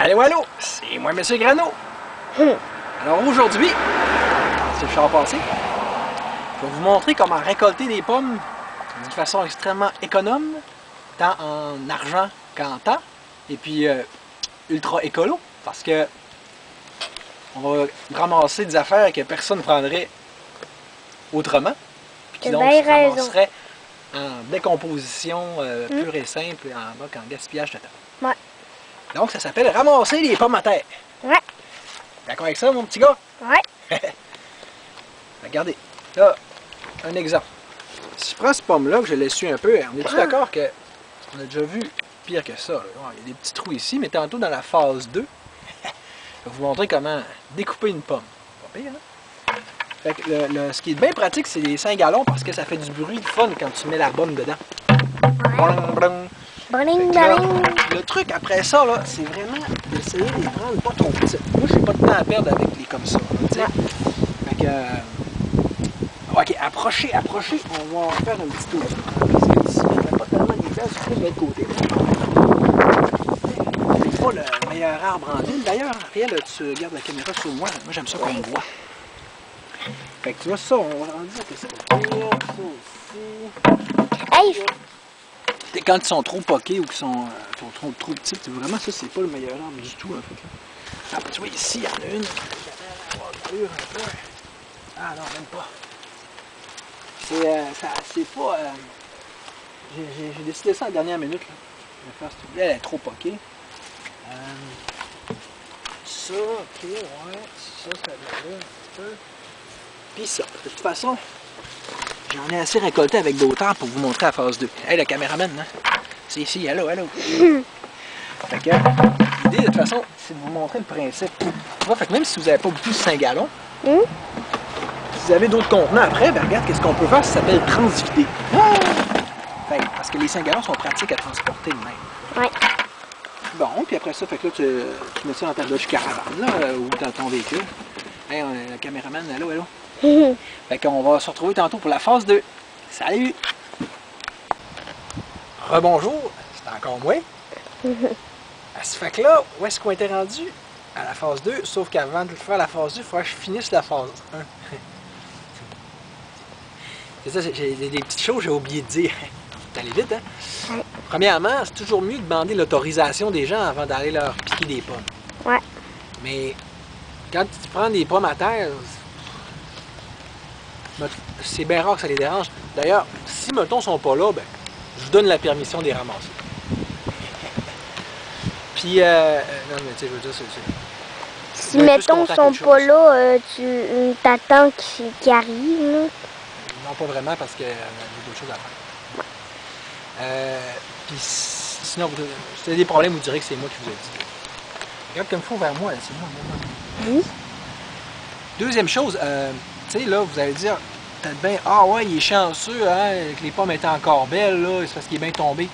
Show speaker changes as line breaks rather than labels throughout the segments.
Allô, allô, c'est moi, M. Grano. Alors aujourd'hui, c'est le char passé, je vais vous montrer comment récolter des pommes d'une façon extrêmement économe, tant en argent qu'en temps, et puis ultra écolo, parce que on va ramasser des affaires que personne ne prendrait autrement, puis qui donc se ramasseraient en décomposition pure et simple, en gaspillage total.
Ouais.
Donc ça s'appelle ramasser les pommes à terre.
Ouais.
D'accord avec ça, mon petit gars?
Ouais.
Regardez, là, un exemple. Si je prends cette pomme-là, que je l'essuie un peu, on est-tu d'accord qu'on a déjà vu pire que ça? Là? Il y a des petits trous ici, mais tantôt dans la phase 2, je vais vous montrer comment découper une pomme. Pas pire, hein? Fait que ce qui est bien pratique, c'est les 5 gallons parce que ça fait du bruit de fun quand tu mets la pomme dedans. Brung, brung.
Bling,
Là,
bling.
le truc après ça, là, c'est vraiment d'essayer de les prendre pas trop petites. Moi, j'ai pas de temps à perdre avec les comme ça. Là, fait que, ok, approchez, on va faire un petit tour. Parce que ici, il n'y a pas tellement de place, surtout de l'autre côté. C'est pas le meilleur arbre en ville. D'ailleurs, Ariel, tu gardes la caméra sur moi. Moi, j'aime ça qu'on me voit. Fait que tu vois ça, on va en dire que c'est pas pire. Ça aussi.
Hey,
Quand ils sont trop poqués ou qu'ils sont trop petits, vraiment ça c'est pas le meilleur arbre du tout en fait. Ah, tu vois ici il y en a une. Ah non, même pas. C'est pas. J'ai décidé ça à la dernière minute. Là. Je vais faire cette... Elle est trop poquée. Ça, ok, ouais. Ça va là un peu. Puis ça. De toute façon, j'en ai assez récolté avec d'autres pour vous montrer la phase 2. Hey, le caméraman, hein? C'est ici, allô, allô. Fait que, l'idée, de toute façon, c'est de vous montrer le principe. Fait que même si vous n'avez pas beaucoup de 5 gallons, si vous avez d'autres contenants après, ben regarde, qu'est-ce qu'on peut faire, ça s'appelle transvider. Fait que, parce que les 5 gallons sont pratiques à transporter de même.
ouais.
Bon, puis après ça, fait que là, tu mets ça dans ta Dodge Caravane, là, ou dans ton véhicule. Hey, le caméraman, allô, allô. Fait qu'on va se retrouver tantôt pour la phase 2. Salut! Rebonjour, c'est encore moi. À ce fait que là, où est-ce qu'on était rendu? À la phase 2, sauf qu'avant de faire la phase 2, il faudrait que je finisse la phase 1. C'est ça, j'ai des petites choses que j'ai oublié de dire. Faut aller vite, hein? Premièrement, c'est toujours mieux de demander l'autorisation des gens avant d'aller leur piquer des pommes.
Ouais.
Mais quand tu prends des pommes à terre, c'est bien rare que ça les dérange. D'ailleurs, si mettons sont pas là, ben, je vous donne la permission de les ramasser. Puis, non mais tu sais, je veux dire, c'est...
Si mettons sont pas là, tu t'attends qu'ils arrivent, là.
Non, pas vraiment parce que j'ai d'autres choses à faire. Puis sinon, si vous avez des problèmes, vous direz que c'est moi qui vous ai dit. Regarde comme il faut vers moi, là, c'est moi.
Oui.
Deuxième chose, tu sais, là, vous allez dire, peut-être bien, ah ouais, il est chanceux, hein, que les pommes étaient encore belles, là, c'est parce qu'il est bien tombé.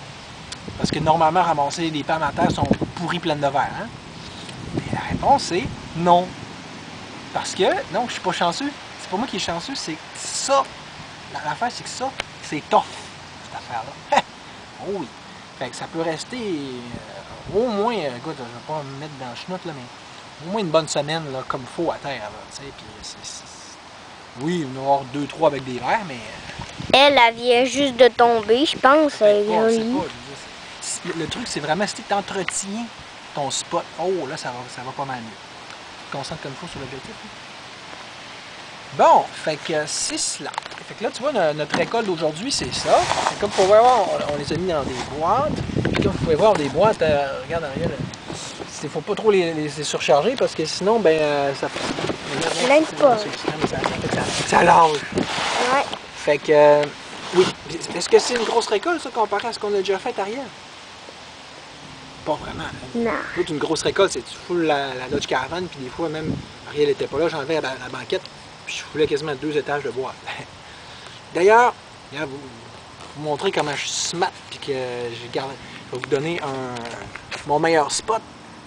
Parce que normalement, ramasser les pommes à terre sont pourries pleines de verre, hein. Mais la réponse est non. Parce que, non, je suis pas chanceux. C'est pas moi qui est chanceux, c'est ça. L'affaire, c'est que ça, c'est tough, cette affaire-là. Oh oui. Fait que ça peut rester au moins, écoute, je vais pas me mettre dans le chenoute, là, mais au moins une bonne semaine, là, comme il faut à terre, là, tu sais, puis oui, il y en aura 2-3 avec des verres, mais...
Elle vient juste de tomber, je pense. Elle est jolie.
Le truc, c'est vraiment si tu entretiens ton spot, oh, là, ça va pas mal mieux. Tu te concentres comme il faut sur l'objectif. Bon, fait que c'est cela. Fait que là, tu vois, notre récolte d'aujourd'hui, c'est ça. Fait comme vous pouvez voir, on les a mis dans des boîtes. Puis comme vous pouvez voir, des boîtes, regarde, Ariel, il faut pas trop les surcharger parce que sinon, ben, ça fait...
L'aide pas.
Ça lâche.
Ouais.
Fait que, oui. Est-ce que c'est une grosse récolte, ça, comparé à ce qu'on a déjà fait, Ariel? Pas vraiment.
Non.
Toute une grosse récolte, c'est tu foules la Dodge Caravane, puis des fois, même, Ariel n'était pas là, j'enlevais la banquette. Puis je foulais quasiment 2 étages de bois. D'ailleurs, vous montrer comment je suis smart, puis que je vais vous donner mon meilleur spot.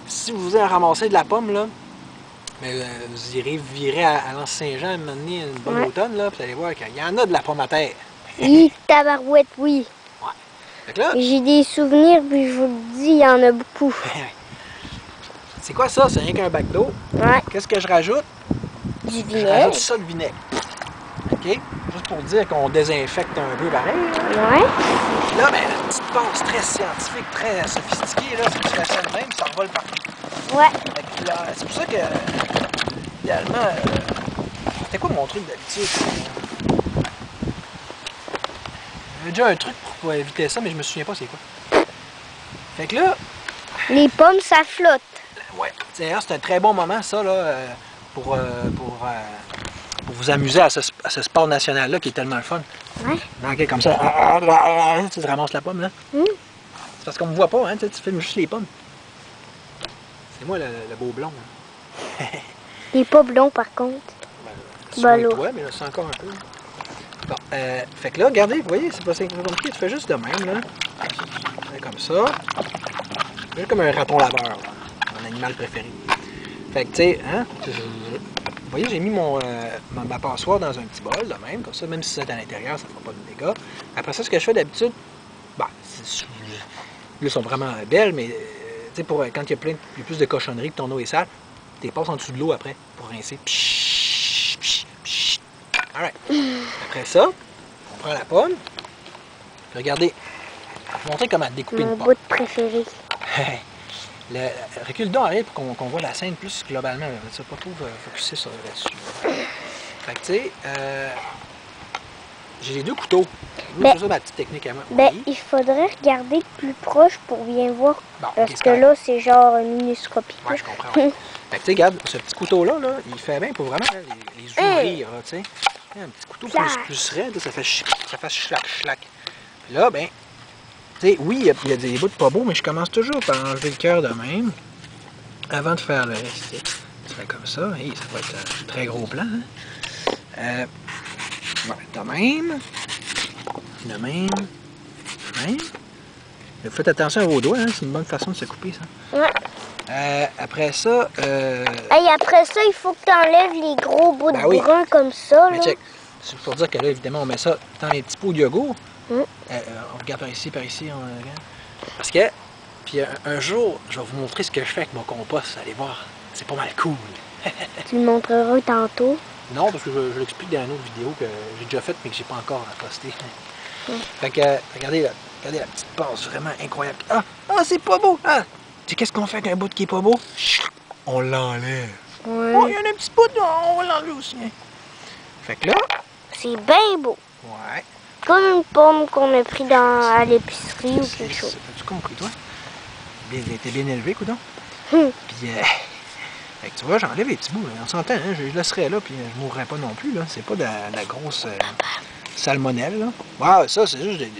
Si vous avez ramassé de la pomme, là, vous irez virer à l'Anse-Saint-Jean, à un moment donné, une bonne automne, là, puis vous allez voir qu'il y en a de la pomme à terre.
Oui, tabarouette, oui.
Ouais. Fait que là,
j'ai des souvenirs, puis je vous le dis, il y en a beaucoup.
c'est quoi ça? C'est rien qu'un bac d'eau.
Ouais.
Qu'est-ce que je rajoute?
Du
Je
vinaigre.
rajoute ça de vinaigre. OK? Juste pour dire qu'on désinfecte un peu pareil.
Ouais.
Puis là, ben, la petite passe très scientifique, très sophistiquée, là, faut que tu fasses ça de même, ça revole partout.
Ouais.
Fait que là, c'est pour ça que, idéalement, c'était quoi mon truc d'habitude? J'avais déjà un truc pour éviter ça, mais je me souviens pas c'est quoi. Fait que là,
Les pommes, ça flotte.
ouais, c'est un très bon moment, ça, là, pour vous amuser à ce sport national-là qui est tellement le fun.
Ouais.
OK, comme ça, tu ramasses la pomme, là. C'est parce qu'on me voit pas, hein, tu filmes juste les pommes. C'est moi le beau blond. Là.
Il est pas blond, par contre.
Ben,
l'eau.
toi, mais là, c'est encore un peu. Bon, fait que là, regardez, vous voyez, c'est pas si compliqué, tu fais juste de même, là. Tu fais comme ça. Juste comme un raton laveur, là, mon animal préféré. Fait que, tu sais, hein, vous voyez, j'ai mis ma passoire dans un petit bol, de même, comme ça, même si c'est à l'intérieur, ça ne fera pas de dégâts. Après ça, ce que je fais d'habitude, ben, elles sont vraiment belles, mais, tu sais, quand il y a plus de cochonneries que ton eau est sale, tu les passes en dessous de l'eau après, pour rincer. Pshhh, pshhh, pshhh. All right. Après ça, on prend la pomme. Puis regardez, je vais vous montrer comment découper
Mon
une pomme.
bout préféré.
Recule donc arrière pour qu'on voit la scène plus globalement. Tu vas pas trop focusser là-dessus. Fait que tu sais, j'ai les deux couteaux.
Ben,
c'est ça ma petite technique à moi.
Ben,
Oui.
il faudrait regarder plus proche pour bien voir.
Bon,
Parce
ok, c'est
que
correct.
là, c'est genre minuscopique.
Ouais, je comprends. Ouais. Fait que tu sais, regarde, ce petit couteau-là, là, il fait bien pour vraiment là, les ouvrir, là, tu sais. Un petit couteau plus raide, là, ça fait schlac. Puis là, ben, tu sais, oui, il y a des bouts pas beaux, mais je commence toujours par enlever le cœur de même, avant de faire le reste. Tu fais comme ça, et ça va être un très gros plan. Hein? Ouais, de même. De même. Mais faites attention à vos doigts, hein? C'est une bonne façon de se couper, ça.
Ouais.
Après ça,
Et après ça, il faut que tu enlèves les gros bouts de
oui.
brun comme ça.
Mais
Là.
check. C'est pour dire que là, évidemment, on met ça dans les petits pots de yogourt.
Mm.
On regarde par ici, on regarde. Parce que, puis un jour, je vais vous montrer ce que je fais avec mon compost. Allez voir, c'est pas mal cool.
Tu le montreras tantôt.
Non, parce que je l'explique dans une autre vidéo que j'ai déjà faite, mais que j'ai pas encore posté. Fait que, regardez la petite passe, vraiment incroyable. Ah, c'est pas beau! Ah! Tu sais, qu'est-ce qu'on fait avec un bout qui est pas beau? On l'enlève.
Ouais.
Oh, il y en a un petit bout, on va l'enlever aussi. Hein. Fait que là,
C'est bien beau.
ouais.
Comme une pomme qu'on a pris à l'épicerie ou quelque chose.
As-tu compris, toi? T'es bien élevé, coudonc.
Hum.
Puis, fait que tu vois, j'enlève les petits bouts. Là. On s'entend, hein? Je laisserai là, puis je mourrai pas non plus. Là. C'est pas de la grosse salmonelle. Là. Wow, ça, c'est juste des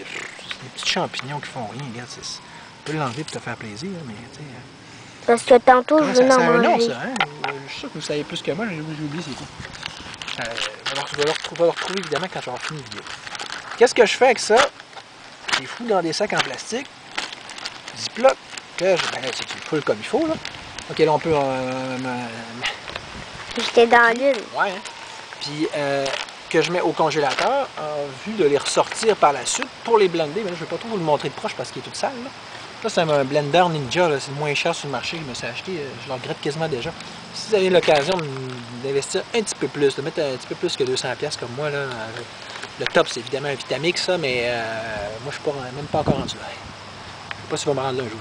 petits champignons qui font rien. Regarde, tu peux l'enlever pour te faire plaisir, mais tu sais.
Parce que tantôt, je
Ça,
veux en
ça a un nom,
manger.
ça, hein? Je suis sûr que vous savez plus que moi, j'ai oublié c'est quoi. Je vais le retrouver évidemment quand je vais avoir fini la vidéo. Qu'est-ce que je fais avec ça? Je les fous dans des sacs en plastique. Ziploc. Ben là, tu le foules comme il faut, là. OK, là, on peut...
J'étais dans l'une.
ouais, hein? Puis, que je mets au congélateur en vue de les ressortir par la suite pour les blender. Mais là, je ne vais pas trop vous le montrer de proche parce qu'il est tout sale, là. Ça, c'est un blender Ninja, c'est le moins cher sur le marché que je me suis acheté. Je le regrette quasiment déjà. Si vous avez l'occasion d'investir un petit peu plus, de mettre un petit peu plus que 200$ comme moi, là, le top, c'est évidemment un Vitamix, ça, mais moi, je ne suis même pas encore rendu là. Je ne sais pas si va me rendre là un jour.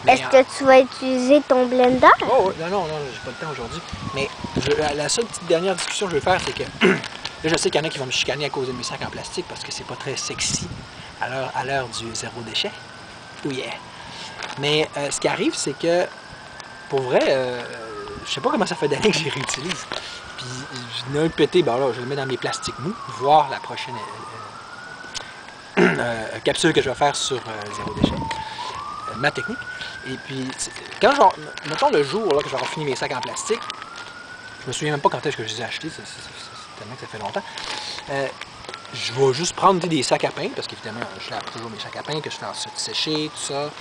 Est-ce que tu vas utiliser ton blender?
Oh, non, j'ai pas le temps aujourd'hui. Mais la seule petite dernière discussion que je vais faire, c'est que là, je sais qu'il y en a qui vont me chicaner à cause de mes sacs en plastique parce que c'est pas très sexy à l'heure du zéro déchet. Oh yeah! Mais ce qui arrive, c'est que, pour vrai, je sais pas comment ça fait d'années que j'y réutilise. Puis, je n'ai un pété, ben là, je le mets dans mes plastiques mous, voir la prochaine capsule que je vais faire sur zéro déchet. Ma technique. Et puis, quand mettons le jour là, que j'aurai fini mes sacs en plastique, je me souviens même pas quand est-ce que je les ai achetés, c'est tellement que ça fait longtemps. Je vais juste prendre des sacs à pain, parce qu'évidemment, je lave toujours mes sacs à pain, que je fais ensuite sécher, tout ça.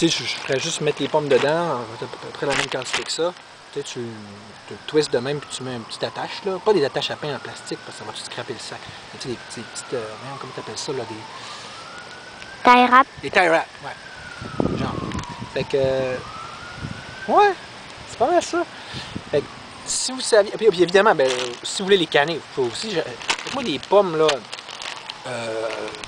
Je ferais juste mettre les pommes dedans, à peu près la même quantité que ça. Tu te twists de même, puis tu mets une petite attache, là. Pas des attaches à pain en plastique, parce que ça va tout scraper le sac. Tu sais, des petites, comment tu appelles ça, là,
Tie wrap.
des tie wraps, ouais. Genre. Fait que, Ouais, c'est pas mal ça. Fait que, si vous saviez, puis évidemment, ben, si vous voulez les canner, vous pouvez aussi. Moi, des pommes là,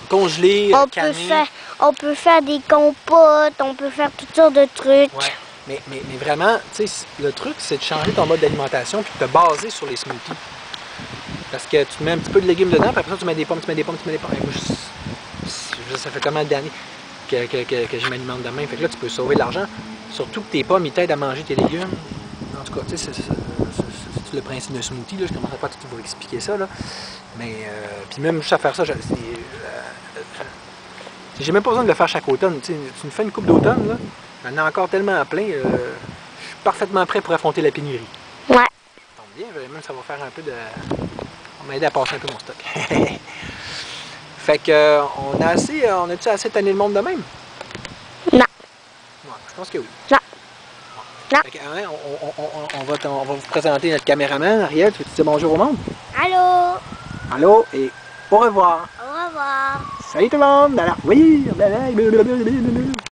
congelées, cannées.
On peut faire des compotes, on peut faire toutes sortes de trucs.
Ouais. Mais vraiment, tu sais, le truc, c'est de changer ton mode d'alimentation puis de te baser sur les smoothies. Parce que tu mets un petit peu de légumes dedans, puis après ça, tu mets des pommes, tu mets des pommes, tu mets des pommes. Et moi, ça fait comment le dernier que je m'alimente de même. Fait que là, tu peux sauver de l'argent. Surtout que tes pommes, ils t'aident à manger tes légumes. En tout cas, tu sais, c'est le principe d'un smoothie. Là. Je ne commencerai pas tout vous expliquer ça. Là. Mais, puis même juste à faire ça, j'ai même pas besoin de le faire chaque automne. Tu me fais une coupe d'automne, là, j'en ai encore tellement à plein. Je suis parfaitement prêt pour affronter la pénurie.
Ouais.
Ça tombe bien, même ça va faire un peu de... Ça va m'aider à passer un peu mon stock. Fait que, on a-tu assez tanné le monde de même?
Non.
Ouais, je pense que oui.
Non. Non.
Fait que, hein, on va vous présenter notre caméraman, Ariel. Tu veux dire bonjour au monde?
Allô?
Allô et au revoir.
Au revoir.
Salut tout le monde! Alors, oui!